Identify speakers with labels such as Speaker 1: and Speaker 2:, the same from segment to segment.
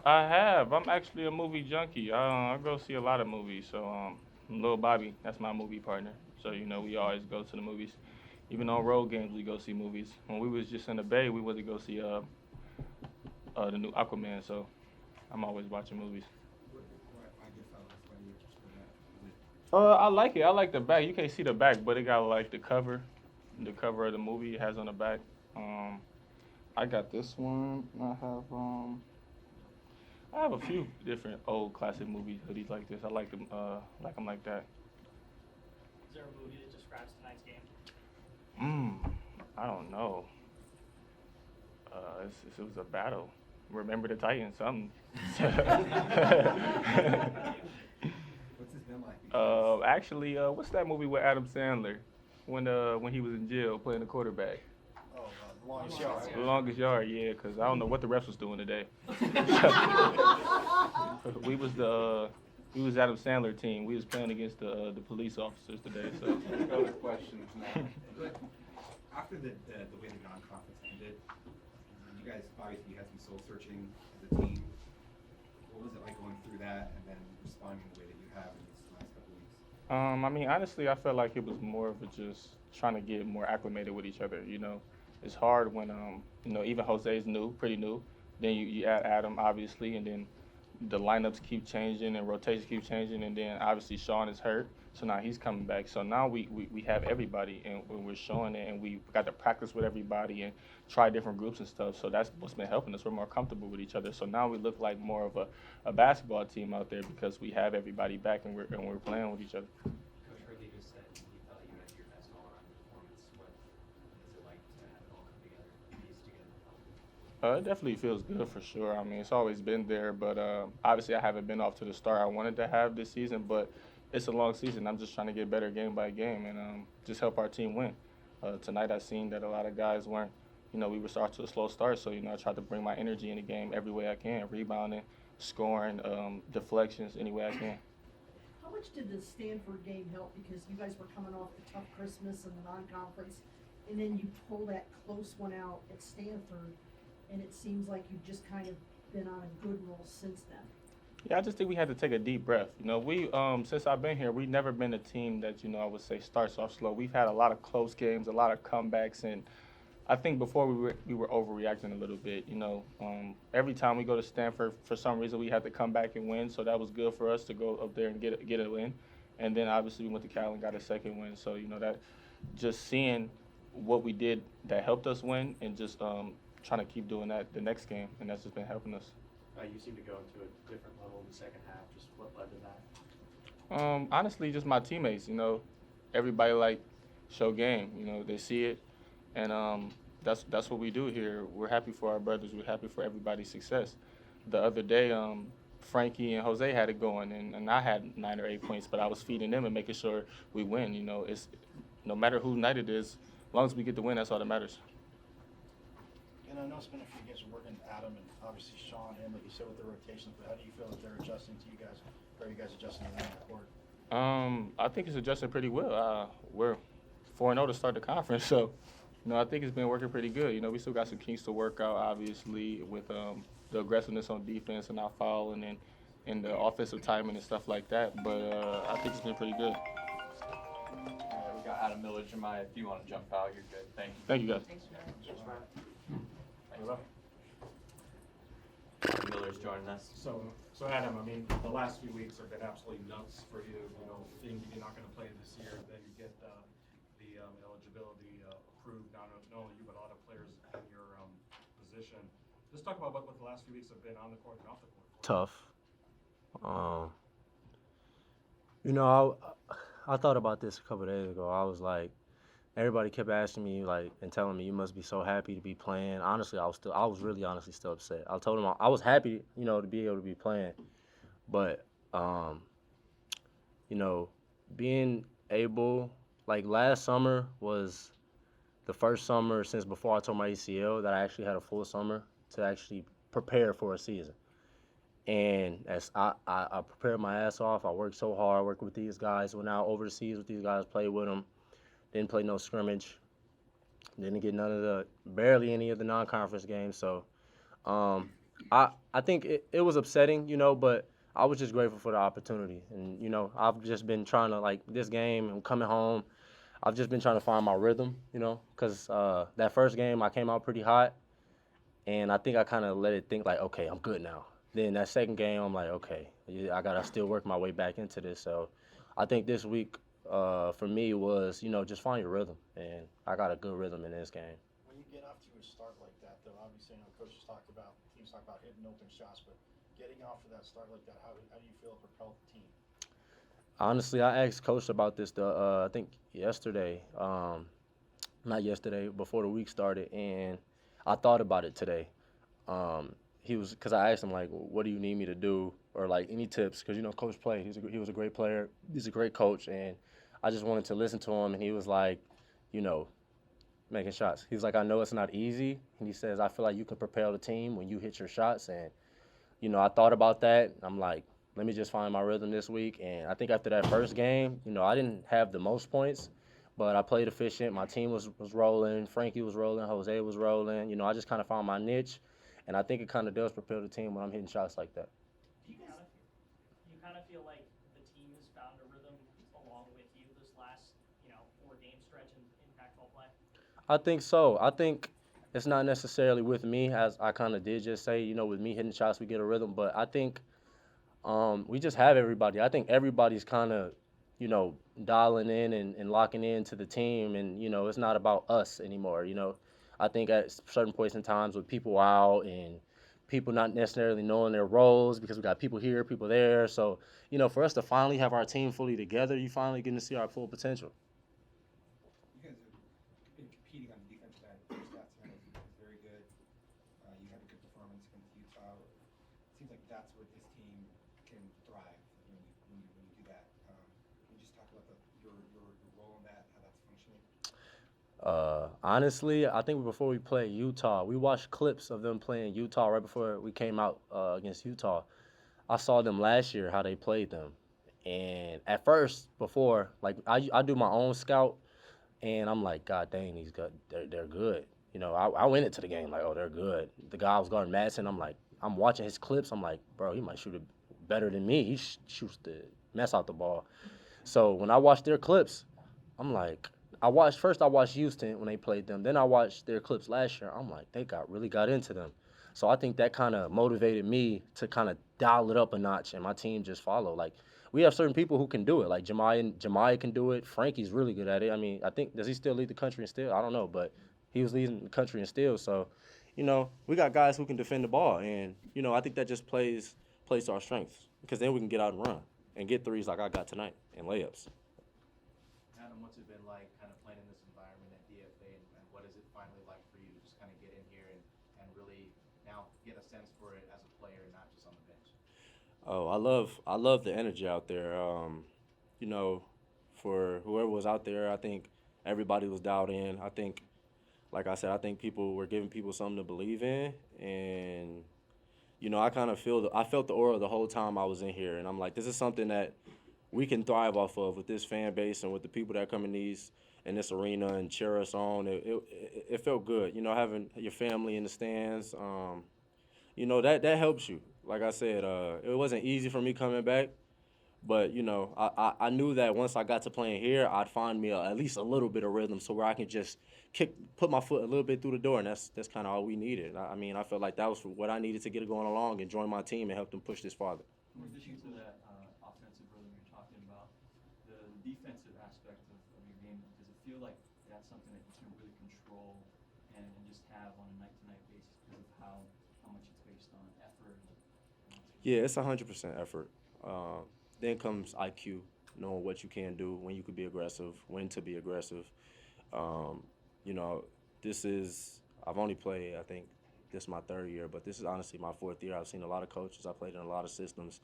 Speaker 1: I have. I'm actually a movie junkie. I go see a lot of movies. So, Lil Bobby, that's my movie partner. So, we always go to the movies. Even on road games, we go see movies. When we was just in the Bay, we went to go see the new Aquaman. So, I'm always watching movies.
Speaker 2: I guess I'll ask why you're interested in that. Is it
Speaker 1: I like it. I like the back. You can't see the back, but it got like the cover of the movie it has on the back. Um, I got this one. I have a few different old classic movie hoodies like this. I like them like that.
Speaker 3: Is there a movie that describes tonight's game?
Speaker 1: Mm, I don't know. It was a battle. Remember the Titans, something.
Speaker 2: what's this been like because
Speaker 1: Actually, what's that movie with Adam Sandler when he was in jail playing the quarterback?
Speaker 4: Oh, the longest
Speaker 2: Longest
Speaker 4: yard.
Speaker 2: yard.
Speaker 1: The longest yard, yeah, because I don't know what the refs was doing today. we was the we was Adam Sandler team. We was playing against the police officers today. So
Speaker 2: let's go to questions now. But after the way the non-conference ended, you guys obviously had some soul searching as a team. What was it like going through that and then responding the way that you have in these last couple of weeks?
Speaker 1: I mean, honestly, I felt like it was more of a just trying to get more acclimated with each other. It's hard when even Jose's new, pretty new. Then you add Adam, obviously, and then the lineups keep changing and rotations keep changing, and then obviously Sean is hurt, so now he's coming back. So now we have everybody, and we're showing it, and we got to practice with everybody and try different groups and stuff. So that's what's been helping us. We're more comfortable with each other. So now we look like more of a basketball team out there because we have everybody back and we're playing with each other.
Speaker 5: Coach Rodriguez said he thought you had your best all-around performance. What is it like to have it all come together, piece together?
Speaker 1: It definitely feels good for sure. I mean, it's always been there, but obviously I haven't been off to the start I wanted to have this season. But it's a long season. I'm just trying to get better game by game and just help our team win. Tonight I seen that a lot of guys weren't. We were starting to a slow start, so I tried to bring my energy in the game every way I can, rebounding, scoring, deflections, any way I can.
Speaker 6: How much did the Stanford game help? Because you guys were coming off the tough Christmas and the non-conference, and then you pull that close one out at Stanford, and it seems like you've just kind of been on a good roll since then.
Speaker 1: Yeah, I just think we had to take a deep breath. We since I've been here, we've never been a team that I would say starts off slow. We've had a lot of close games, a lot of comebacks, and I think before we were overreacting a little bit. Every time we go to Stanford, for some reason we had to come back and win, so that was good for us to go up there and get a win. And then obviously we went to Cal and got a second win. So that just seeing what we did that helped us win, and just trying to keep doing that the next game, and that's just been helping us.
Speaker 3: You seem to go into a different level in the second half. Just what led to that?
Speaker 1: Honestly, just my teammates. Everybody like show game. They see it, and that's what we do here. We're happy for our brothers. We're happy for everybody's success. The other day, Frankie and Jose had it going, and I had 9 or 8 points, but I was feeding them and making sure we win. It's no matter who night it is, as long as we get the win, that's all that matters.
Speaker 4: And I know it's been a few games of working Adam and obviously Sean and like you said with the rotations, but how do you feel that they're adjusting to you guys? How are you guys adjusting to them on the court?
Speaker 1: I think it's adjusting pretty well. We're 4-0 to start the conference, so I think it's been working pretty good. We still got some kinks to work out, obviously, with the aggressiveness on defense and our fouling and the offensive timing and stuff like that. But I think it's been pretty good.
Speaker 7: We got Adam Miller, Jamiya. If you want to jump out, you're good. Thank you.
Speaker 1: Thank you, guys.
Speaker 3: Thanks, Ryan.
Speaker 7: Adam Miller's joining us.
Speaker 8: So Adam, I mean, the last few weeks have been absolutely nuts for you. Being you're not going to play this year, then you get the eligibility approved. Not only you, but a lot of players in your position. Just talk about what the last few weeks have been on the court and off the court.
Speaker 9: Tough. You know, I thought about this a couple of days ago. I was like, everybody kept asking me like and telling me you must be so happy to be playing. Honestly, I was really honestly still upset. I told them I was happy, to be able to be playing, but being able like last summer was the first summer since before I tore my ACL that I actually had a full summer to actually prepare for a season. And as I prepared my ass off, I worked so hard. I worked with these guys, went out overseas with these guys, played with them. Didn't play no scrimmage. Didn't get barely any of the non-conference games. So I think it was upsetting, but I was just grateful for the opportunity. And, I've just been trying to, like, this game and coming home, I've just been trying to find my rhythm, because that first game I came out pretty hot, and I think I kind of let it think, like, okay, I'm good now. Then that second game, I'm like, okay, yeah, I got to still work my way back into this. So I think this week for me was, just find your rhythm. And I got a good rhythm in this game.
Speaker 4: When you get off to a start like that, though, obviously, coaches talked about, teams talk about hitting open shots, but getting off to that start like that, how do you feel it propelled the team?
Speaker 9: Honestly, I asked Coach about this, I think yesterday, not yesterday, before the week started, and I thought about it today. Because I asked him, like, what do you need me to do, or like any tips? Because Coach played. He was a great player. He's a great coach, and I just wanted to listen to him. And he was like, you know, making shots. He's like, I know it's not easy, and he says I feel like you can propel the team when you hit your shots. And I thought about that. I'm like, let me just find my rhythm this week. And I think after that first game, I didn't have the most points, but I played efficient. My team was rolling. Frankie was rolling. Jose was rolling. I just kind of found my niche, and I think it kind of does propel the team when I'm hitting shots like that.
Speaker 10: Do you kind of feel like the team has found a rhythm along with you this last, 4-game stretch in Pac-12 play?
Speaker 9: I think so. I think it's not necessarily with me, as I kind of did just say, with me hitting shots, we get a rhythm. But I think we just have everybody. I think everybody's kind of, dialing in and locking in to the team. And, it's not about us anymore. I think at certain points in times with people out and people not necessarily knowing their roles, because we got people here, people there. So, for us to finally have our team fully together, you finally getting to see our full potential.
Speaker 2: You guys have been competing on the defensive end. Your stats are very good. You had a good performance against Utah. It seems like that's where this team can thrive when you do that. Can you just talk about your role in that, how that's functioning?
Speaker 9: Honestly, I think before we played Utah, we watched clips of them playing Utah right before we came out against Utah. I saw them last year, how they played them. And at first, before, like, I do my own scout, and I'm like, God dang, these guys, they're good. I went into the game like, oh, they're good. The guy I was guarding Madsen, I'm watching his clips. I'm like, bro, he might shoot it better than me. He shoots the mess out the ball. So when I watched their clips, I'm like, I watched Houston when they played them. Then I watched their clips last year. I'm like, they really got into them. So I think that kind of motivated me to kind of dial it up a notch, and my team just followed. Like, we have certain people who can do it. Like Jamiya can do it. Frankie's really good at it. I mean, I think, does he still lead the country in steal? I don't know, but he was leading the country in steal. So, we got guys who can defend the ball, and I think that just plays to our strengths, because then we can get out and run and get threes like I got tonight and layups.
Speaker 3: Adam, what's it been like kind of playing in this environment at DFA, and what is it finally like for you to just kind of get in here and really now get a sense for it as a player, not just on the bench?
Speaker 9: Oh, I love the energy out there. For whoever was out there, I think everybody was dialed in. I think, like I said, I think people were giving people something to believe in, and I kind of I felt the aura the whole time I was in here, and I'm like, this is something that we can thrive off of with this fan base and with the people that come in this arena and cheer us on. It felt good, having your family in the stands. That helps you. Like I said, it wasn't easy for me coming back, but I knew that once I got to playing here, I'd find me at least a little bit of rhythm, so where I can just put my foot a little bit through the door, and that's kind of all we needed. I mean, I felt like that was what I needed to get it going along and join my team and help them push this farther.
Speaker 11: In addition to that offensive rhythm you're talking about, the defensive aspect of your game, does it feel like that's something that you can really control and just have on a night-to-night basis because of how much it's based on effort?
Speaker 9: Yeah, it's 100% effort. Then comes IQ, knowing what you can do, when you could be aggressive, when to be aggressive. I've only played, I think, this is my third year, but this is honestly my fourth year. I've seen a lot of coaches. I played in a lot of systems.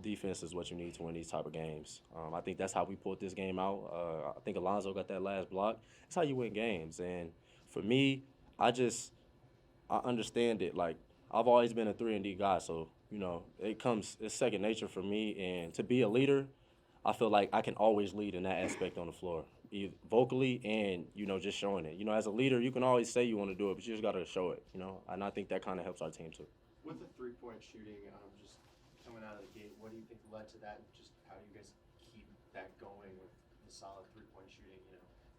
Speaker 9: Defense is what you need to win these type of games. I think that's how we pulled this game out. I think Alonzo got that last block. That's how you win games. And for me, I understand it. Like, I've always been a 3-and-D guy, so, it's second nature for me. And to be a leader, I feel like I can always lead in that aspect on the floor. vocally and, just showing it. As a leader, you can always say you want to do it, but you just got to show it, and I think that kind of helps our team too.
Speaker 4: With the three-point shooting, just coming out of the gate, what do you think led to that? Just how do you guys keep that going with the solid three-point shooting,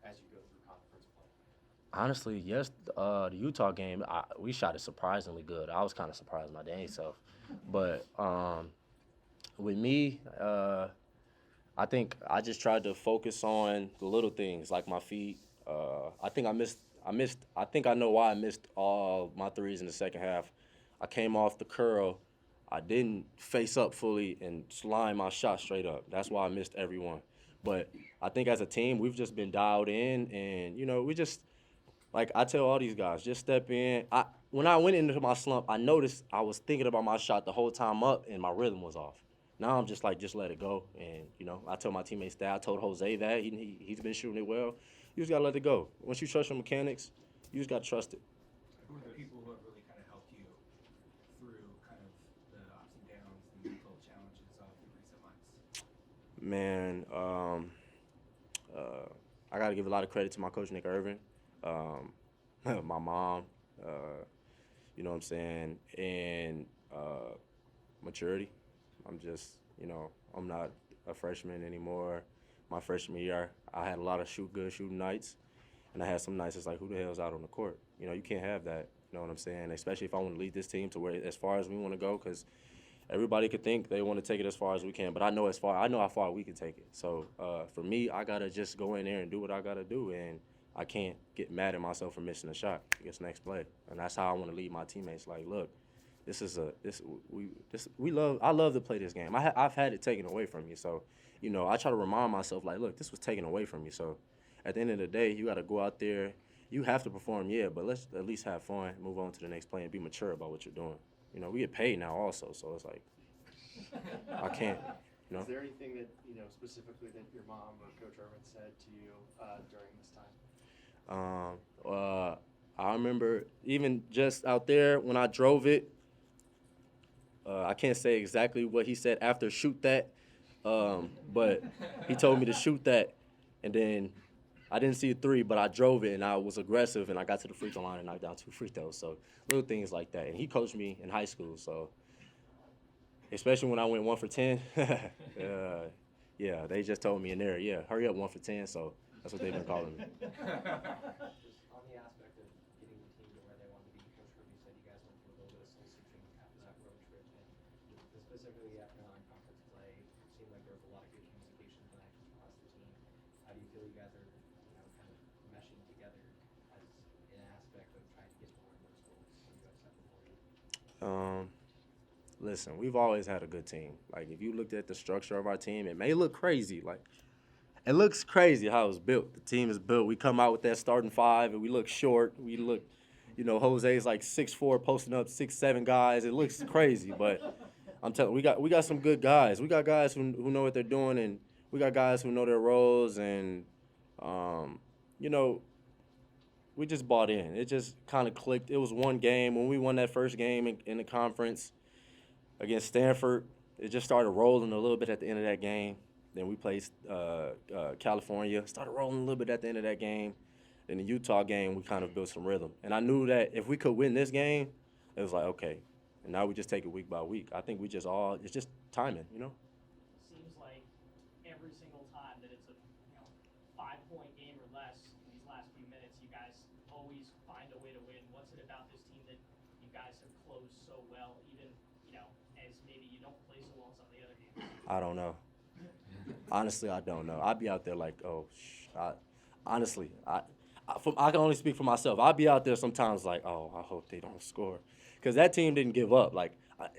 Speaker 4: as you go through conference play?
Speaker 9: Honestly, yes, the Utah game, we shot it surprisingly good. I was kind of surprised my dang self. But with me, I think I just tried to focus on the little things like my feet. I think I think I know why I missed all my threes in the second half. I came off the curl. I didn't face up fully and line my shot straight up. That's why I missed every one. But I think as a team, we've just been dialed in, and, we just, like I tell all these guys, just step in. When I went into my slump, I noticed I was thinking about my shot the whole time up, and my rhythm was off. Now I'm just like, just let it go. And, I tell my teammates that. I told Jose that. He's been shooting it well. You just got to let it go. Once you trust your mechanics, you just got to trust it.
Speaker 2: Who are the people who have really kind of helped you through kind of the ups and downs, the mental challenges of the recent months?
Speaker 9: Man, I got to give a lot of credit to my coach, Nick Irvin, my mom, you know what I'm saying, and maturity. I'm just, I'm not a freshman anymore. My freshman year, I had a lot of good shooting nights, and I had some nights it's like, who the hell's out on the court? You can't have that, you know what I'm saying, especially if I want to lead this team to where as far as we want to go, because everybody could think they want to take it as far as we can, but I know how far we can take it. So for me, I gotta just go in there and do what I gotta do, and I can't get mad at myself for missing a shot. It's next play, and that's how I want to lead my teammates. Like, look, I love to play this game. I've had it taken away from me, so I try to remind myself, like, look, this was taken away from you. So at the end of the day, you got to go out there. You have to perform, yeah, but let's at least have fun, move on to the next play, and be mature about what you're doing. We get paid now also, so it's like I can't.
Speaker 4: Is there anything that, specifically that your mom or Coach Irvin said to you during this time?
Speaker 9: I remember even just out there when I drove it, I can't say exactly what he said after shoot that, but he told me to shoot that, and then I didn't see a three, but I drove it, and I was aggressive, and I got to the free throw line and knocked down 2 free throws. So little things like that. And he coached me in high school, so especially when I went 1 for 10, yeah, they just told me in there, yeah, hurry up 1 for 10, so that's what they've been calling me.
Speaker 5: Just on the aspect of getting the team to where they want to be, Coach Kirby said you guys went through a little bit of soul searching after that road trip, and specifically after non-conference play, it seemed like there was a lot of good communication tonight across the team. How do you feel you guys are, kind of meshing together as an aspect of trying to get toward those goals that you guys set before you?
Speaker 9: Listen, we've always had a good team. Like, if you looked at the structure of our team, it may look crazy. Like, it looks crazy how it's built. The team is built. We come out with that starting five, and we look short. We look, Jose's like 6'4", posting up 6'7" guys. It looks crazy, but I'm telling you, we got some good guys. We got guys who know what they're doing, and we got guys who know their roles, and we just bought in. It just kind of clicked. It was one game. When we won that first game in the conference against Stanford, it just started rolling a little bit at the end of that game. Then we played California, started rolling a little bit at the end of that game. In the Utah game, we kind of built some rhythm. And I knew that if we could win this game, it was like, okay. And now we just take it week by week. I think it's just timing,
Speaker 10: Seems like every single time that it's a 5-point game or less in these last few minutes, you guys always find a way to win. What's it about this team that you guys have closed so well, even as maybe you don't play so well in some of the other games?
Speaker 9: I don't know. Honestly, I don't know. I'd be out there like, honestly, I can only speak for myself. I'd be out there sometimes like, oh, I hope they don't score. Because that team didn't give up. Like,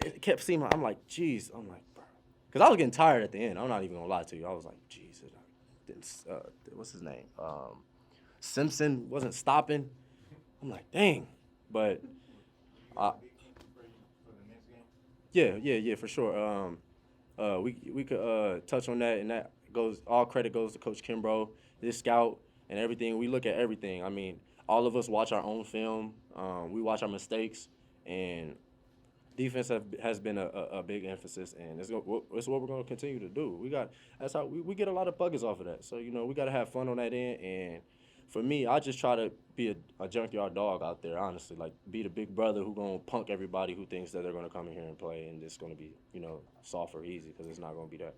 Speaker 9: it kept seeming, I'm like, geez. I'm like, bro. Because I was getting tired at the end. I'm not even going to lie to you. I was like, geez. What's his name? Simpson wasn't stopping. I'm like, dang. But,
Speaker 4: For the next game?
Speaker 9: yeah, for sure. We could touch on that, and that all credit goes to Coach Kimbrough, this scout, and everything. We look at everything. I mean, all of us watch our own film. We watch our mistakes, and defense has been a big emphasis, and it's what we're going to continue to do. That's how we get a lot of buckets off of that. So, we got to have fun on that end. And for me, I just try to be a junkyard dog out there, honestly. Like, be the big brother who going to punk everybody who thinks that they're going to come in here and play, and it's going to be, soft or easy, because it's not going to be that.